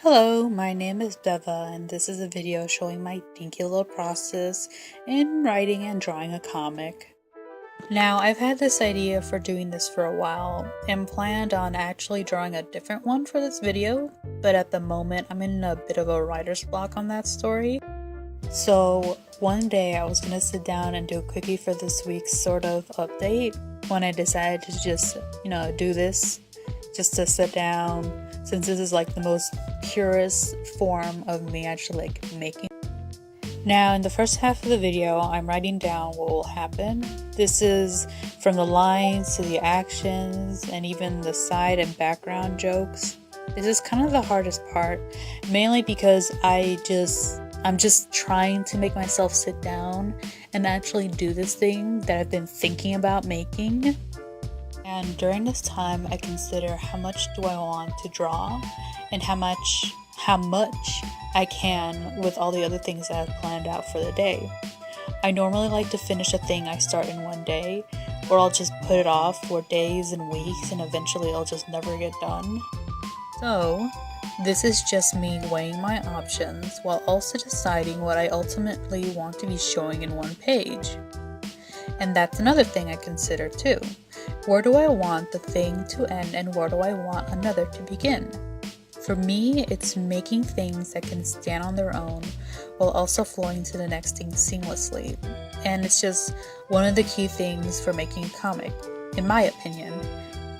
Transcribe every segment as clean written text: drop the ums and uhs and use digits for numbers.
Hello, my name is Beva, and this is a video showing my dinky little process in writing and drawing a comic. Now, I've had this idea for doing this for a while and planned on actually drawing a different one for this video, but at the moment I'm in a bit of a writer's block on that story. So one day I was going to sit down and do a quickie for this week's sort of update when I decided to just, do this just to sit down, since this is like the most purest form of me actually making. Now in the first half of the video, I'm writing down what will happen. This is from the lines to the actions and even the side and background jokes. This is kind of the hardest part, mainly because I'm just trying to make myself sit down and actually do this thing that I've been thinking about making. And during this time, I consider how much do I want to draw and how much I can with all the other things that I've planned out for the day. I normally like to finish a thing I start in one day, or I'll just put it off for days and weeks and eventually it'll just never get done. So, this is just me weighing my options while also deciding what I ultimately want to be showing in one page. And that's another thing I consider too. Where do I want the thing to end and where do I want another to begin? For me, it's making things that can stand on their own while also flowing to the next thing seamlessly. And it's just one of the key things for making a comic, in my opinion.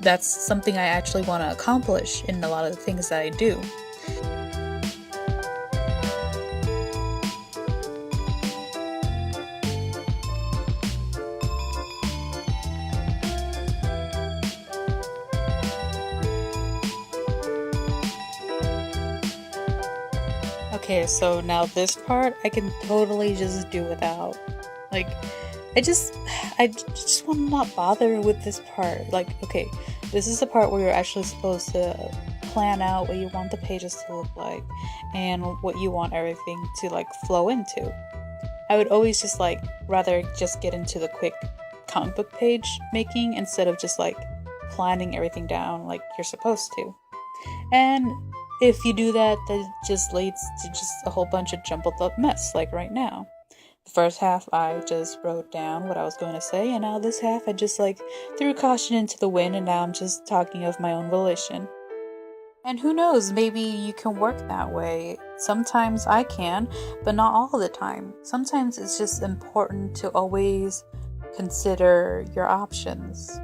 That's something I actually want to accomplish in a lot of the things that I do. Okay, so now this part I can totally just do without. Like, I just want to not bother with this part. Like, okay, this is the part where you're actually supposed to plan out what you want the pages to look like and what you want everything to flow into. I would always just rather just get into the quick comic book page making instead of just planning everything down like you're supposed to. And if you do that, that just leads to just a whole bunch of jumbled up mess, like right now. The first half, I just wrote down what I was going to say, and now this half, I just threw caution into the wind, and now I'm just talking of my own volition. And who knows, maybe you can work that way. Sometimes I can, but not all the time. Sometimes it's just important to always consider your options.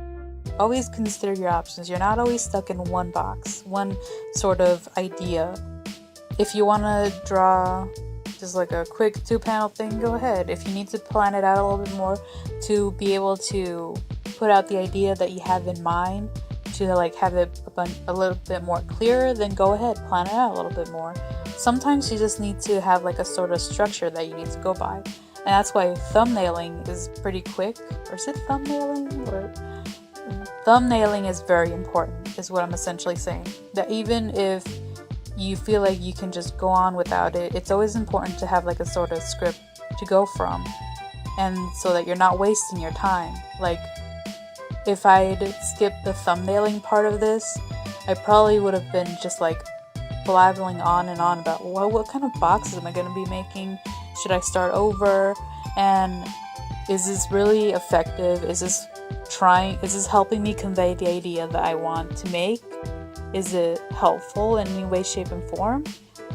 Always consider your options. You're not always stuck in one box, one sort of idea. If you want to draw just a quick 2-panel thing, go ahead. If you need to plan it out a little bit more to be able to put out the idea that you have in mind, to have it a little bit more clearer, then go ahead, plan it out a little bit more. Sometimes you just need to have a sort of structure that you need to go by. And that's why thumbnailing is pretty quick. Or is it thumbnailing? Or thumbnailing is very important, is what I'm essentially saying. That even if you feel like you can just go on without it, it's always important to have a sort of script to go from, and so that you're not wasting your time. If I'd skipped the thumbnailing part of this, I probably would have been just blabbering on and on about what kind of boxes am I going to be making? Should I start over? And is this really effective? Is this helping me convey the idea that I want to make? Is it helpful in any way, shape, and form?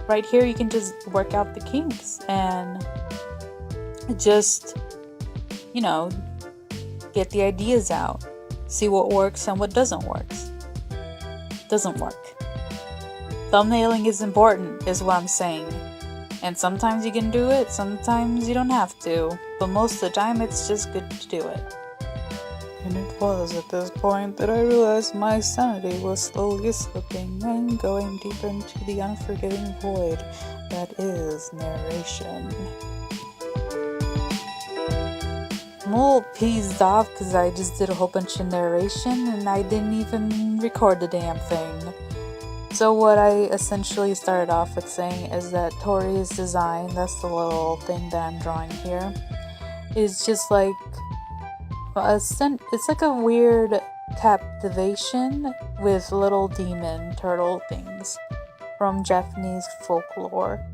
Right here, you can just work out the kinks and just, get the ideas out. See what works and what doesn't work. Thumbnailing is important, is what I'm saying. And sometimes you can do it, sometimes you don't have to. But most of the time, it's just good to do it. And it was at this point that I realized my sanity was slowly slipping and going deeper into the unforgiving void that is narration. I'm a little peeved off because I just did a whole bunch of narration and I didn't even record the damn thing. So what I essentially started off with saying is that Tori's design, that's the little thing that I'm drawing here, is just it's a weird captivation with little demon turtle things. from Japanese folklore.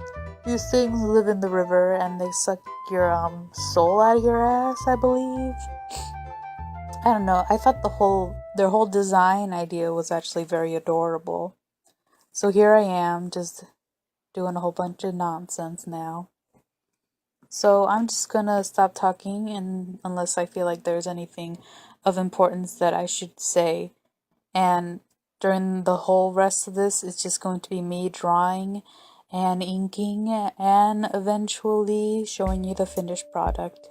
These things live in the river and they suck your soul out of your ass, I believe. I don't know. I thought their whole design idea was actually very adorable. So here I am, just doing a whole bunch of nonsense now. So I'm just gonna stop talking, and unless I feel like there's anything of importance that I should say. And during the whole rest of this, it's just going to be me drawing and inking and eventually showing you the finished product.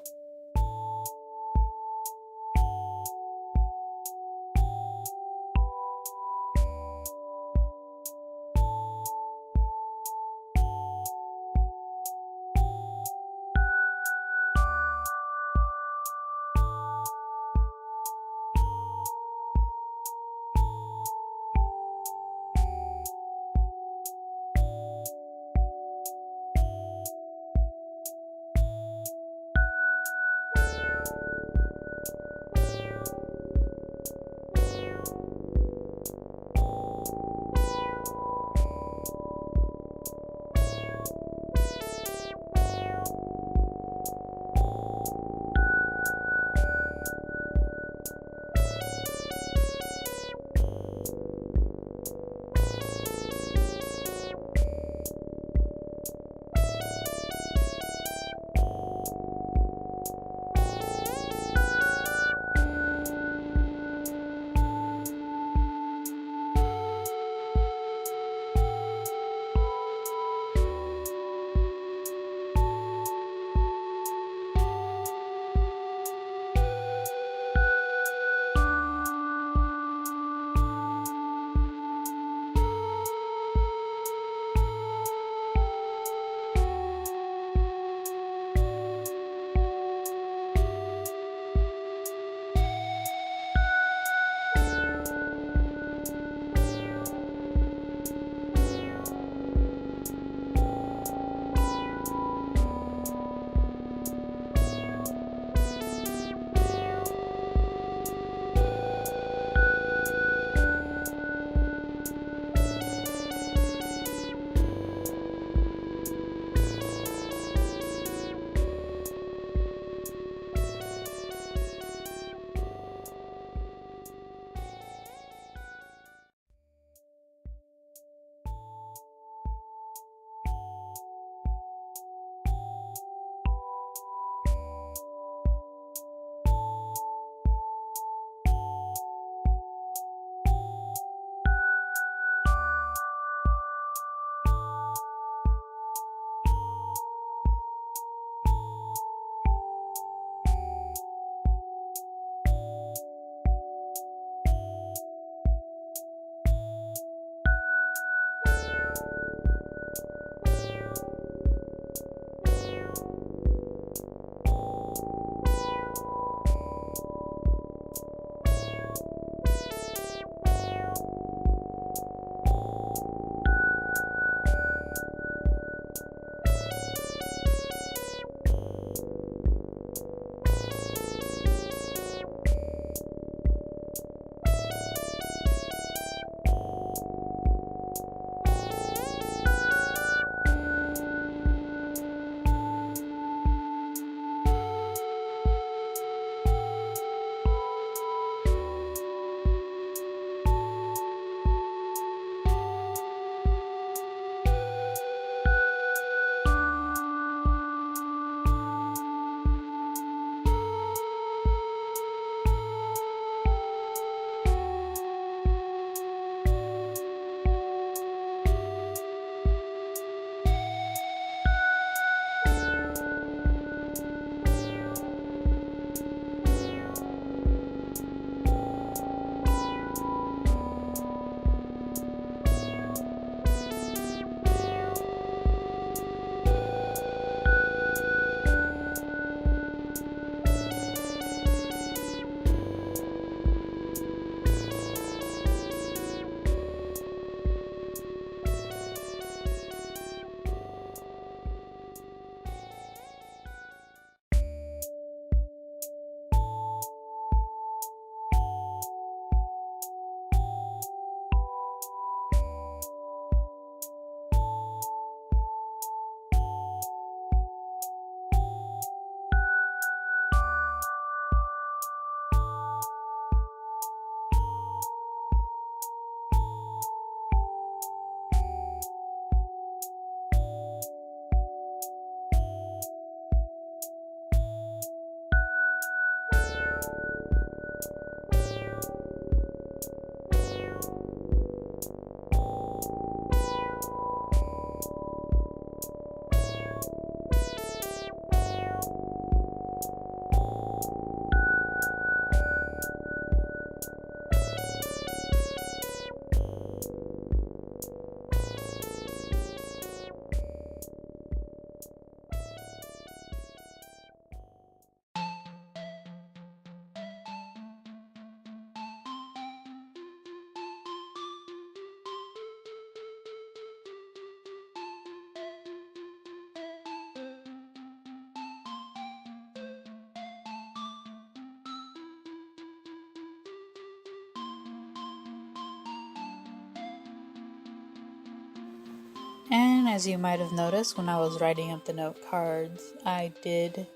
as you might have noticed when I was writing up the note cards, I did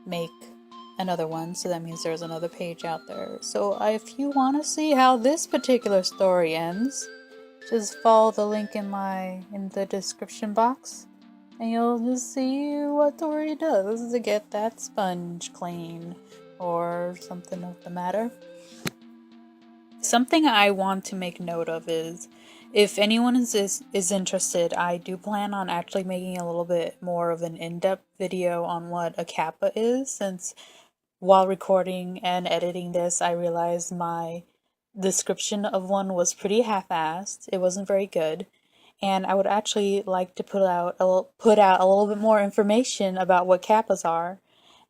make another one, so that means there's another page out there. So if you want to see how this particular story ends, just follow the link in the description box, and you'll just see what Tori does to get that sponge clean, or something of the matter. Something I want to make note of is, if anyone is interested, I do plan on actually making a little bit more of an in-depth video on what a kappa is, since while recording and editing this, I realized my description of one was pretty half-assed. It wasn't very good, and I would actually like to put out a little bit more information about what kappas are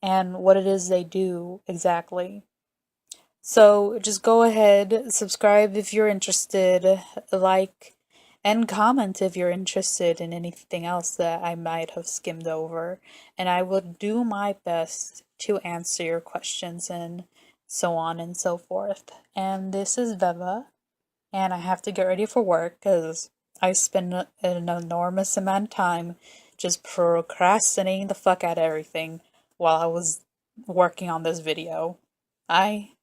and what it is they do exactly. So just go ahead, subscribe if you're interested, like, and comment if you're interested in anything else that I might have skimmed over, and I will do my best to answer your questions and so on and so forth. And this is Veva, and I have to get ready for work because I spend an enormous amount of time just procrastinating the fuck out of everything while I was working on this video. I